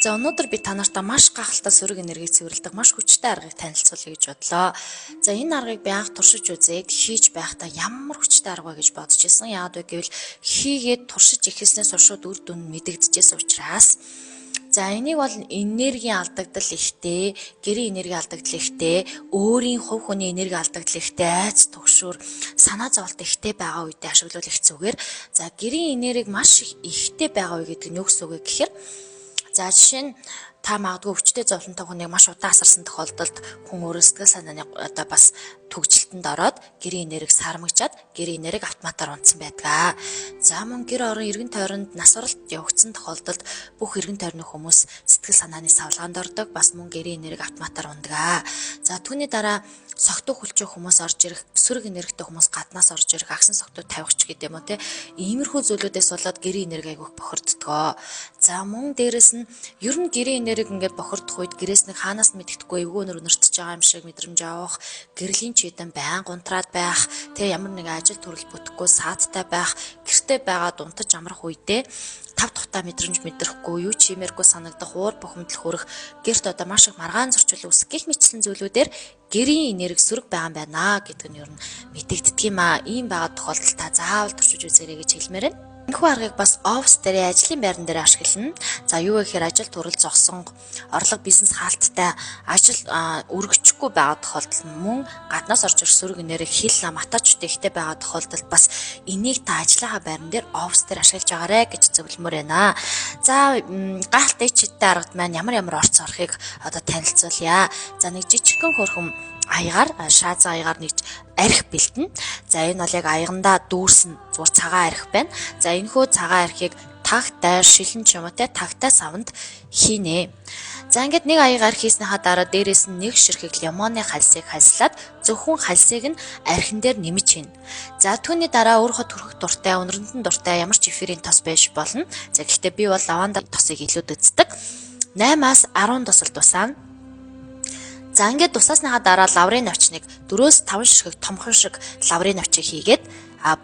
За өнөөдөр би та нартай маш гахалтай сөрөг энергийг цэвэрлэдэг маш хүчтэй аргыг танилцуулъя гэж бодлоо. За энэ аргыг би анх туршиж үзээд хийж байхдаа ямар хүчтэй арга вэ гэж бодож ирсэн. Яагаад вэ гэвэл хийгээд туршиж эхэлснээс хойш үр дүн мэдэгдэжсэн учраас за энийг бол энергийн алдагдал ихтэй, гэрийн энерги алдагдал ихтэй, өөрийн хувь хүний энерги алдагдал ихтэй, айц түгшүүр, санаа зовлт ихтэй байгаа үедээ ашиглавал их зүгээр. За гэрийн энерги маш ихтэй байгаа үе гэдэг нь юу гэсэн үг вэ гэхээр за жишээ нь та магадгүй өвчтэй зовлонтой хүнийг маш удаан асарсан тохиолдолд хүн өөрөө сэтгэл санааны одоо бас түгжилтэнд ороод гэрийн энерги сармагчаад гэрийн энерги автоматар унтсан байдаг. За мөн гэр орон эргэн тойронд нас оролт явагдсан тохиолдолд бүх эргэн тойрны хүмүүс сэтгэл санааны савлгаанд ордог, бас мөн гэрийн энерги автоматар ундаг. За түүний дараа согтуу хүлчээ хүмүүс орж ирэх, сөрөг энергитэй хүмүүс гаднаас орж ирэх, агсан согтуу тавихч гэдэг юм уу те. Иймэрхүү зүйлүүдээс болоод гэрийн энерги айгүйх бохирддгоо. За мөн дээрэс нь ер нь гэрийн энерги ингээд бохирдох үед гэрээс нэг хаанаас мэддэхгүй эвгүй өнөр өнөртөж байгаа юм шиг мэдрэмж авах, гэрлийн чийдэн байн гунтраад байх, те ямар нэгэн ажил төрөл бүтэхгүй саадтай байх, гэртээ байгаа дунтаж амрах үедээ тав тухтай мэдрэмж мэдрэхгүй, юу ч иймэрхүү санагдах, уур бухимдал хүрэх, гэрт одоо маш их маргаан зөрчил үүсэх гэх мэтчлэн зүйлүүдээр гэрийн энерги сөрөг байгаа юм байна гэдэг нь ер нь мэдэгддэг юм аа. Ийм байгаа тохиолдолд та заавал туршиж үзээрэй гэж хэлмээр байна. Энэхүү аргыг бас офис дээр ажлын байран дээр ашиглана. За юу гэхээр ажил төрөл зогсон, орлого бизнес хаалттай ажил өргөчихгүй байгаа тохиолдолд мөн гаднаас орж ирэх сөрөг энерги хил матачтай ихтэй байгаа тохиолдолд бас энийг та ажлынхаа байран дээр офис дээр ашиглаж байгаарэ гэж зөвлөмөр байна. За гахалтай чидтэй аргад маань ямар орц орохыг одоо танилцуулъя. За нэг жижигхэн хөрхөм аягаар шааза аягаар нэг арх бэлтэн. За энэ бол яг аягандаа дүүрсэн зур цагаан арх байна. За энэхүү цагаан архийг тагтай шилэн ч юм уу те тагтай савнд хийнэ. За ингээд нэг аягаар хийснийхаа дараа дээрээс нь нэг ширхэг лимоны хальсыг хальслаад зөвхөн хальсыг нь архин дээр нэмж хийнэ. За түүний дараа өөрийнхөө төрхөг дуртай, өнөрөндөн дуртай ямар ч эфирийн тос байж болно. За гэхдээ би бол лаванда тосыг илүү үздэг. 8-аас 10 тосол тусаана. За ингээд тусаасныхаа дараа лаврын навчныг 4-5 ширхэг томхон шиг лаврын навчийг хийгээд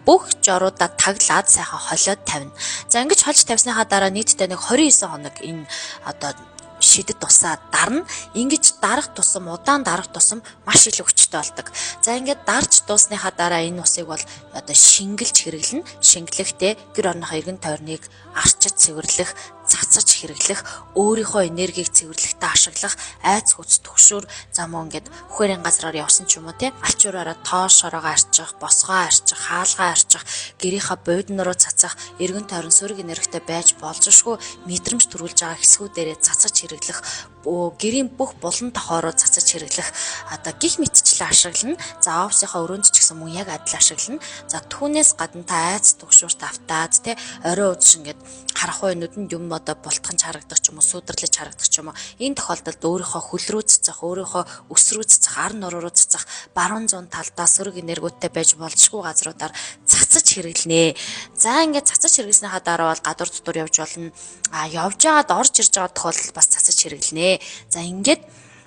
бүх жоруудаа таглаад сайхан холиод тавина. За ингэж холж тавьсныхаа дараа нийтдээ нэг 29 хоног энэ одоо шидэд тусаа дарна. Ингэж дарах тусам, удаан дарах тусам маш их хүчтэй болдог. За ингээд дарж дуусныхаа дараа энэ усыг бол одоо шингэлж хэрэглэнэ. Шингэлэхдээ гэр орныхоо эргэн тойрныг арчиж цэвэрлэх, цацаж хэрэглэх, өөрийнхөө энергийг цэвэрлэхдээ ашиглах, айц хүч төгшүүр замуу ингээд хөхөрийн газраар явсан ч юм уу те алчуураараа тоошороо арчих, босгоо арчих, хаалгаа арчих, гэрийнхаа буудан руу цацах, эргэн тойрон сөрөг энергитэй байж болжшгүй мэдрэмж төрүүлж байгаа хэсгүүдээрээ цацаж хэрэглэх, гэрийн бүх булан тохоороо цацаж хэрэглэх одоо гих мэтчлэн ашиглана. За офисынхаа өрөөнд ч гэсэн мөн яг адил ашиглана. За түүнээс гадна та айц төгшүүрт автаад те орой удаж ингээд харахгүй нүдэнд юм одоо бултхан харагдах ч юм уу, сүудрлэж харагдах ч юм уу. Энэ тохиолдолд өөрийнхөө хөл рүү цацах, өөрийнхөө өс рүү цацах, ар нур руу цацах, баруун зүүн талдаа сөрөг энергитэй байж болжгүй газруудаар цацаж хэрэглэнэ. За ингээд цацаж хэрэглэснийхаа дараа бол гадуур дотор явж болно. Явж байгаад орж ирж байгаа тохиолдолд бас цацаж хэрэглэнэ. За ингээд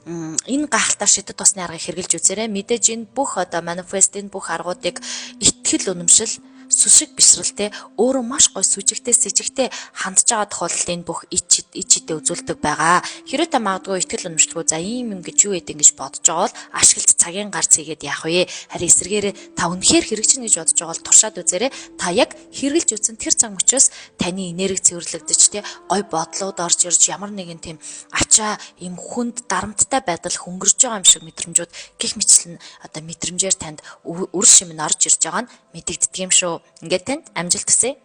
энэ гахалтай шидэт тосны аргыг хэрэгжилж үзээрэй. Мэдээж энэ бүх одоо манифест энэ бүх аргуудыг итгэл үнэмшил сүшиг бишрэлтэй өөрөө маш гой сүжигтэй сэжигтэй хандж байгаа тохиолдолд энэ бүх ичидээ үзүүлдэг байгаа. Хэрэв та магадгүй итгэл үнэмшлгүй за ийм юм гэж юу гэдэг ингэж бодож байгаа бол ашиглаж цагийн гарц хийгээд яах вэ? Харин эсэргээрээ та үнэхээр хэрэгжинэ гэж бодож байгаа бол туршаад үзээрэй. Та яг хэрэгжилж үзсэн тэр цаг мөчөөс таны энерги цэвэрлэгдэж те гой бодлууд орж ирж ямар нэгэн тийм ачаа им хүнд дарамттай байдал хөнгөрж байгаа юм шиг мэдрэмжүүд гих мэтлэн одоо мэдрэмжээр танд үр шим нь орж ирж байгаа нь мэдэгддэг юм шүү. Ингээд танд амжилт хүсье.